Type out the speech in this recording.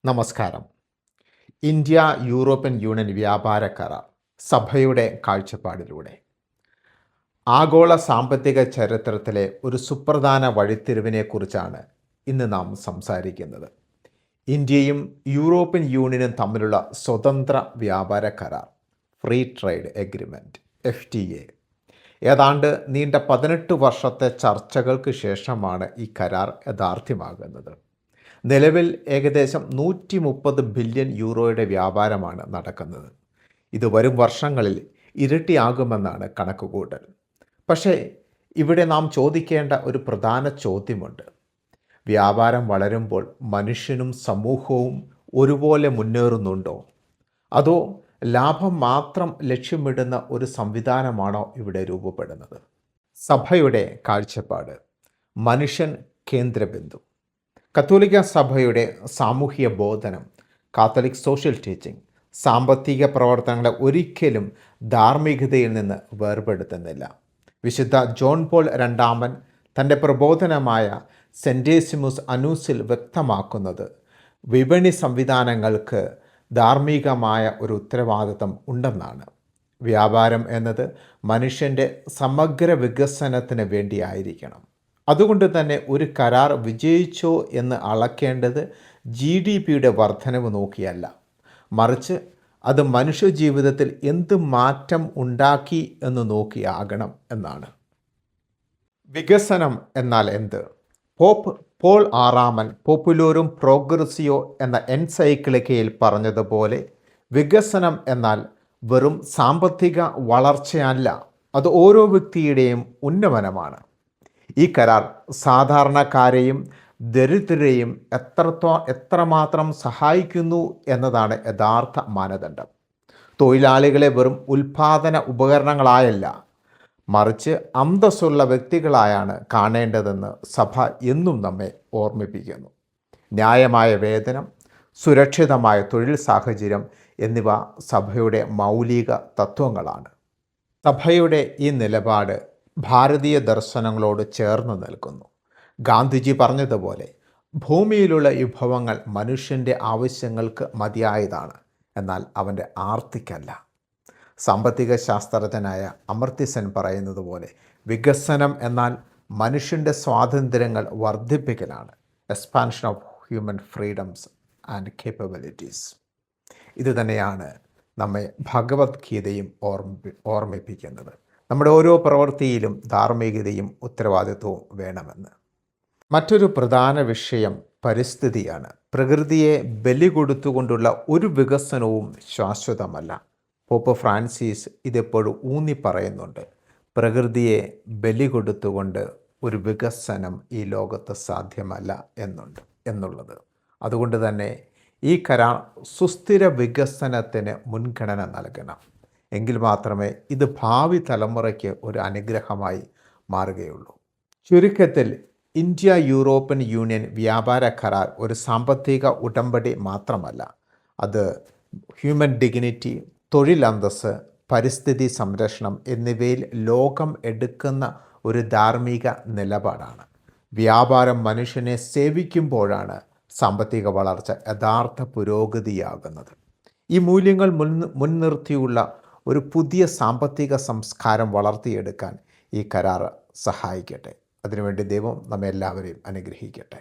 നമസ്കാരം. India European union വ്യാപാര കരാർ സഭയുടെ കാഴ്ചപ്പാടിലൂടെ ആഗോള സാമ്പത്തിക ചരിത്രത്തിലെ ഒരു സുപ്രധാന വഴിത്തിരിവിനെക്കുറിച്ചാണ് ഇന്ന് നാം സംസാരിക്കുന്നത്. ഇന്ത്യയും യൂറോപ്യൻ യൂണിയനും തമ്മിലുള്ള സ്വതന്ത്ര വ്യാപാര കരാർ, ഫ്രീ ട്രേഡ് എഗ്രിമെൻറ്റ് FTA. ഏതാണ്ട് നീണ്ട 18 വർഷത്തെ ചർച്ചകൾക്ക് ശേഷമാണ് ഈ കരാർ യാഥാർത്ഥ്യമാകുന്നത്. നിലവിൽ ഏകദേശം 130 ബില്യൺ യൂറോയുടെ വ്യാപാരമാണ് നടക്കുന്നത്. ഇത് വരും വർഷങ്ങളിൽ ഇരട്ടിയാകുമെന്നാണ് കണക്കുകൂട്ടൽ. പക്ഷേ ഇവിടെ നാം ചോദിക്കേണ്ട ഒരു പ്രധാന ചോദ്യമുണ്ട്. വ്യാപാരം വളരുമ്പോൾ മനുഷ്യനും സമൂഹവും ഒരുപോലെ മുന്നേറുന്നുണ്ടോ? അതോ ലാഭം മാത്രം ലക്ഷ്യമിടുന്ന ഒരു സംവിധാനമാണോ ഇവിടെ രൂപപ്പെടുന്നത്? സഭയുടെ കാഴ്ചപ്പാട്: മനുഷ്യൻ കേന്ദ്രബിന്ദു. കത്തോലിക്ക സഭയുടെ സാമൂഹ്യ ബോധനം, കാത്തലിക് സോഷ്യൽ ടീച്ചിങ്, സാമ്പത്തിക പ്രവർത്തനങ്ങളെ ഒരിക്കലും ധാർമ്മികതയിൽ നിന്ന് വേർപെടുത്തുന്നില്ല. വിശുദ്ധ ജോൺ പോൾ രണ്ടാമൻ തൻ്റെ പ്രബോധനമായ സെൻറ്റേസിമുസ് അനൂസിൽ വ്യക്തമാക്കുന്നത് വിപണി സംവിധാനങ്ങൾക്ക് ധാർമ്മികമായ ഒരു ഉത്തരവാദിത്തം ഉണ്ടെന്നാണ്. വ്യാപാരം എന്നത് മനുഷ്യൻ്റെ സമഗ്ര വികസനത്തിന് വേണ്ടിയായിരിക്കണം. അതുകൊണ്ട് തന്നെ ഒരു കരാർ വിജയിച്ചോ എന്ന് അളക്കേണ്ടത് GDPയുടെ വർധനവ് നോക്കിയല്ല, മറിച്ച് അത് മനുഷ്യജീവിതത്തിൽ എന്ത് മാറ്റം ഉണ്ടാക്കി എന്ന് നോക്കിയാകണം എന്നാണ്. വികസനം എന്നാൽ എന്ത്? പോപ്പ് പോൾ ആറാമൻ പോപ്പുലോറും പ്രോഗ്രസിയോ എന്ന എൻസൈക്ലിക്കയിൽ പറഞ്ഞതുപോലെ, വികസനം എന്നാൽ വെറും സാമ്പത്തിക വളർച്ചയല്ല, അത് ഓരോ വ്യക്തിയുടെയും ഉന്നമനമാണ്. ഈ കരാർ സാധാരണക്കാരെയും ദരിദ്രരെയും എത്രമാത്രം സഹായിക്കുന്നു എന്നതാണ് യഥാർത്ഥ മാനദണ്ഡം. തൊഴിലാളികളെ വെറും ഉൽപാദന ഉപകരണങ്ങളായല്ല, മറിച്ച് അന്തസ്സുള്ള വ്യക്തികളായാണ് കാണേണ്ടതെന്ന് സഭ എന്നും നമ്മെ ഓർമ്മിപ്പിക്കുന്നു. ന്യായമായ വേതനം, സുരക്ഷിതമായ തൊഴിൽ സാഹചര്യം എന്നിവ സഭയുടെ മൗലിക തത്വങ്ങളാണ്. സഭയുടെ ഈ നിലപാട് ഭാരതീയ ദർശനങ്ങളോട് ചേർന്ന് നിൽക്കുന്നു. ഗാന്ധിജി പറഞ്ഞതുപോലെ, ഭൂമിയിലുള്ള വിഭവങ്ങൾ മനുഷ്യൻ്റെ ആവശ്യങ്ങൾക്ക് മതിയായതാണ്, എന്നാൽ അവൻ്റെ ആർത്തിക്കല്ല. സാമ്പത്തിക ശാസ്ത്രജ്ഞനായ അമർത്യ സെൻ പറയുന്നത് പോലെ, വികസനം എന്നാൽ മനുഷ്യൻ്റെ സ്വാതന്ത്ര്യങ്ങൾ വർദ്ധിപ്പിക്കലാണ്. Expansion of human freedoms and capabilities. ഇത് തന്നെയാണ് നമ്മെ ഭഗവത്ഗീതയും ഓർമ്മിപ്പിക്കുന്നത്. നമ്മുടെ ഓരോ പ്രവൃത്തിയിലും ധാർമ്മികതയും ഉത്തരവാദിത്വവും വേണമെന്ന്. മറ്റൊരു പ്രധാന വിഷയം പരിസ്ഥിതിയാണ്. പ്രകൃതിയെ ബലി കൊടുത്തുകൊണ്ടുള്ള ഒരു വികസനവും ശാശ്വതമല്ല. പോപ്പ് ഫ്രാൻസിസ് ഇതെപ്പോഴും ഊന്നി പറയുന്നുണ്ട്. പ്രകൃതിയെ ബലി കൊടുത്തുകൊണ്ട് ഒരു വികസനം ഈ ലോകത്ത് സാധ്യമല്ല എന്നുള്ളത്. അതുകൊണ്ട് തന്നെ ഈ കരാർ സുസ്ഥിര വികസനത്തിന് മുൻഗണന നൽകണം. എങ്കിൽ മാത്രമേ ഇത് ഭാവി തലമുറയ്ക്ക് ഒരു അനുഗ്രഹമായി മാറുകയുള്ളൂ. ചുരുക്കത്തിൽ, ഇന്ത്യ യൂറോപ്യൻ യൂണിയൻ വ്യാപാര കരാർ ഒരു സാമ്പത്തിക ഉടമ്പടി മാത്രമല്ല, അത് ഹ്യൂമൻ ഡിഗ്നിറ്റി, തൊഴിൽ അന്തസ്സ്, പരിസ്ഥിതി സംരക്ഷണം എന്നിവയിൽ ലോകം എടുക്കുന്ന ഒരു ധാർമ്മിക നിലപാടാണ്. വ്യാപാരം മനുഷ്യനെ സേവിക്കുമ്പോഴാണ് സാമ്പത്തിക വളർച്ച യഥാർത്ഥ പുരോഗതിയാകുന്നത്. ഈ മൂല്യങ്ങൾ മുൻനിർത്തിയുള്ള ഒരു പുതിയ സാമ്പത്തിക സംസ്കാരം വളർത്തിയെടുക്കാൻ ഈ കരാർ സഹായിക്കട്ടെ. അതിനുവേണ്ടി ദൈവം നമ്മെല്ലാവരെയും അനുഗ്രഹിക്കട്ടെ.